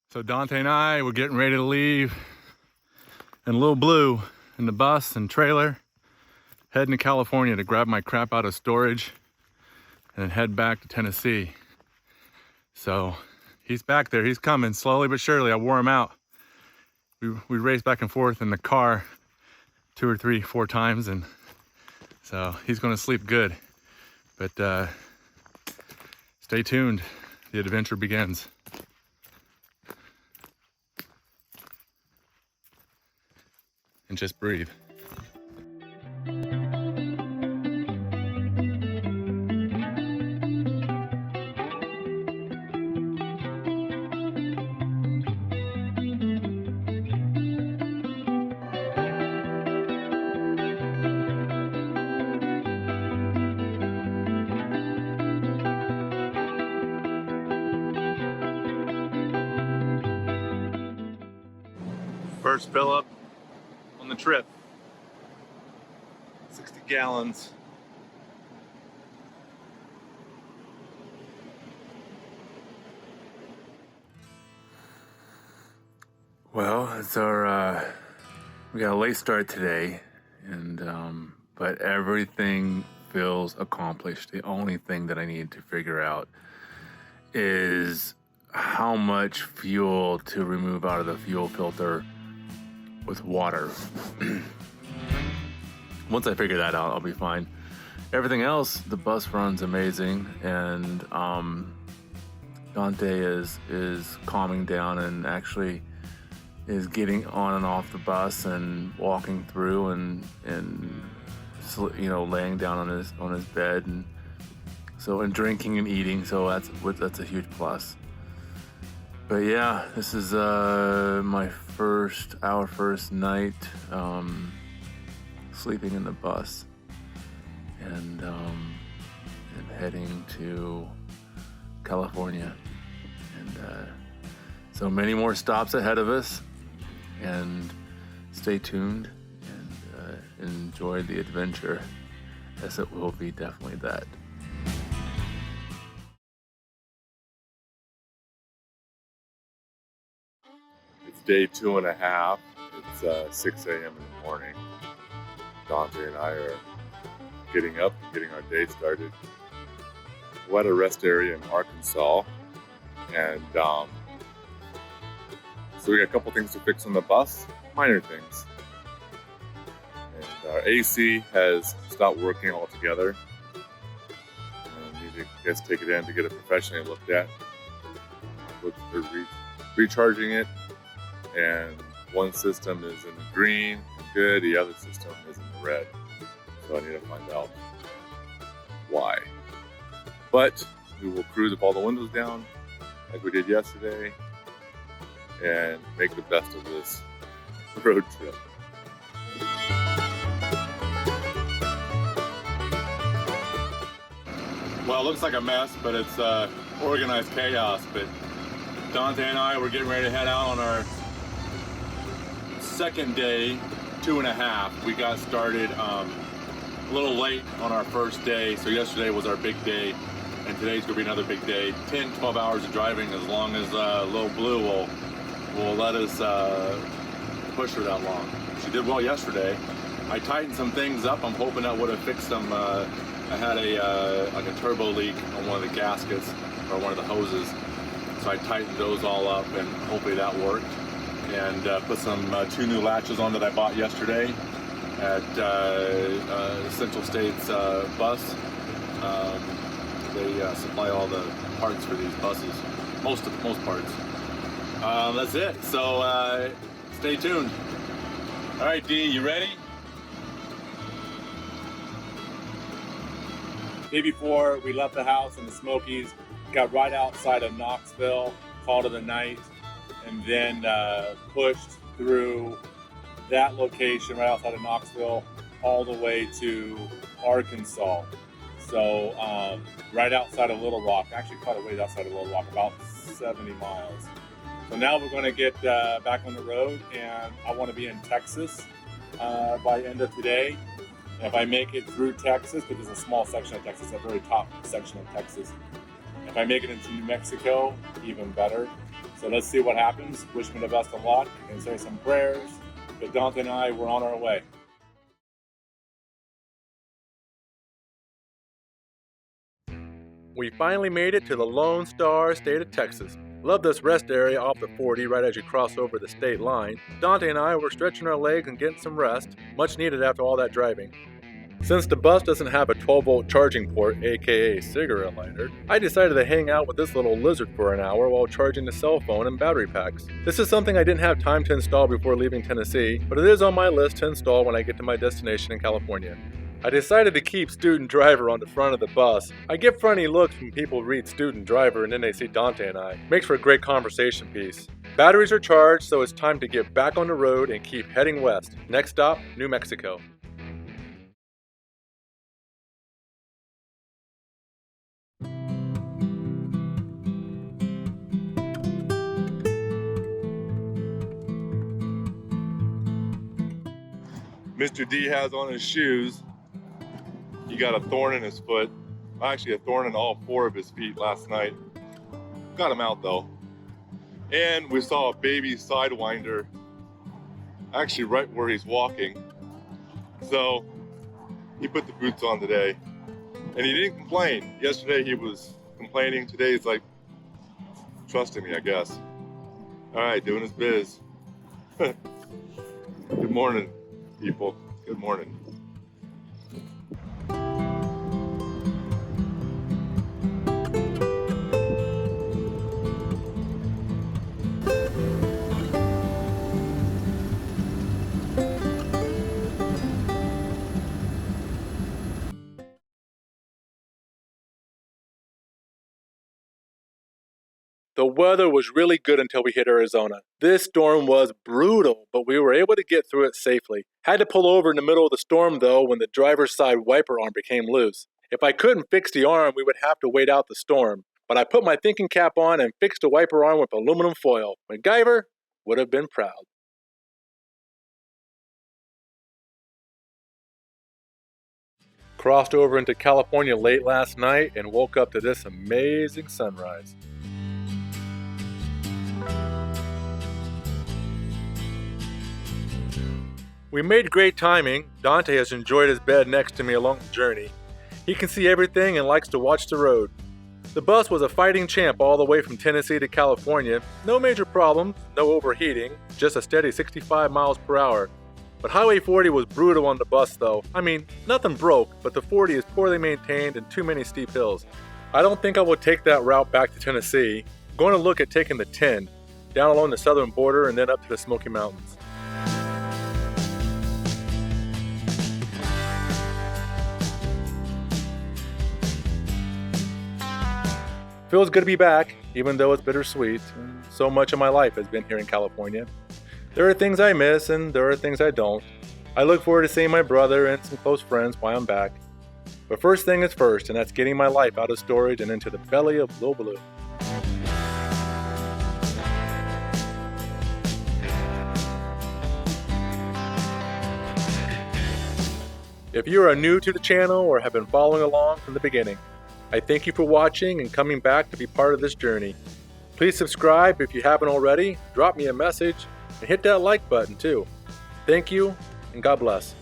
So Dante and I were getting ready to leave in lil'Blu in the bus and trailer, heading to California to grab my crap out of storage and head back to Tennessee. So he's back there, he's coming slowly but surely. I wore him out. We raced back and forth in the car 2 or 3, 4 times, and so he's gonna sleep good. But stay tuned, the adventure begins. And just breathe. First fill up on the trip. 60 gallons. Well, it's our we got a late start today, and but everything feels accomplished. The only thing that I need to figure out is how much fuel to remove out of the fuel filter with water. Once I figure that out, I'll be fine. Everything else, the bus runs amazing, and Dante is calming down and actually is getting on and off the bus and walking through and you know, laying down on his bed, and so, and drinking and eating. So that's a huge plus. But yeah, this is our first night sleeping in the bus, and heading to California, and so many more stops ahead of us, and stay tuned and enjoy the adventure, as it will be definitely that. It's day 2.5. It's 6 a.m. in the morning. Dante and I are getting up, getting our day started. We're at a rest area in Arkansas, and so we got a couple things to fix on the bus, minor things. And our AC has stopped working altogether, and we need to take it in to get it professionally looked at. They're recharging it, and one system is in the green, good, the other system is in the red. So I need to find out why. But we will cruise with all the windows down, like we did yesterday, and make the best of this road trip. Well, it looks like a mess, but it's organized chaos. But Dante and I were getting ready to head out on our second day, 2.5. We got started a little late on our first day, so yesterday was our big day, and today's gonna be another big day. 10, 12 hours of driving, as long as lil'Blu will let us push her that long. She did well yesterday. I tightened some things up. I'm hoping that would have fixed some. I had like a turbo leak on one of the gaskets, or one of the hoses, so I tightened those all up, and hopefully that worked. And put some 2 new latches on that I bought yesterday at Central States bus. They supply all the parts for these buses, most parts. That's it. So stay tuned. All right, D, you ready? Day before we left the house in the Smokies, got right outside of Knoxville, called it a night, and then pushed through that location right outside of Knoxville all the way to Arkansas. So right outside of Little Rock, actually quite a ways outside of Little Rock, about 70 miles. So now we're going to get back on the road, and I want to be in Texas by the end of today. And if I make it through Texas, because it's a small section of Texas, a very top section of Texas, if I make it into New Mexico, even better. So let's see what happens. Wish me the best of luck and say some prayers. But Dante and I, we're on our way. We finally made it to the Lone Star State of Texas. Love this rest area off the 40 right as you cross over the state line. Dante and I were stretching our legs and getting some rest, much needed after all that driving. Since the bus doesn't have a 12-volt charging port, aka cigarette lighter, I decided to hang out with this little lizard for an hour while charging the cell phone and battery packs. This is something I didn't have time to install before leaving Tennessee, but it is on my list to install when I get to my destination in California. I decided to keep student driver on the front of the bus. I get funny looks when people read student driver and then they see Dante and I. Makes for a great conversation piece. Batteries are charged, so it's time to get back on the road and keep heading west. Next stop, New Mexico. Mr. D has on his shoes. He got a thorn in his foot. Actually, a thorn in all 4 of his feet last night. Got him out though. And we saw a baby sidewinder actually right where he's walking. So he put the boots on today. And he didn't complain. Yesterday he was complaining. Today he's like, trusting me, I guess. All right, doing his biz. Good morning, people. Good morning. The weather was really good until we hit Arizona. This storm was brutal, but we were able to get through it safely. Had to pull over in the middle of the storm though when the driver's side wiper arm became loose. If I couldn't fix the arm, we would have to wait out the storm. But I put my thinking cap on and fixed the wiper arm with aluminum foil. MacGyver would have been proud. Crossed over into California late last night and woke up to this amazing sunrise. We made great timing. Dante has enjoyed his bed next to me along the journey. He can see everything and likes to watch the road. The bus was a fighting champ all the way from Tennessee to California. No major problems, no overheating, just a steady 65 miles per hour. But Highway 40 was brutal on the bus though. I mean, nothing broke, but the 40 is poorly maintained and too many steep hills. I don't think I will take that route back to Tennessee. I'm going to look at taking the 10, down along the southern border and then up to the Smoky Mountains. Feels good to be back, even though it's bittersweet. So much of my life has been here in California. There are things I miss and there are things I don't. I look forward to seeing my brother and some close friends while I'm back. But first thing is first, and that's getting my life out of storage and into the belly of lil'Blu. If you are new to the channel or have been following along from the beginning, I thank you for watching and coming back to be part of this journey. Please subscribe if you haven't already, drop me a message, and hit that like button too. Thank you, and God bless.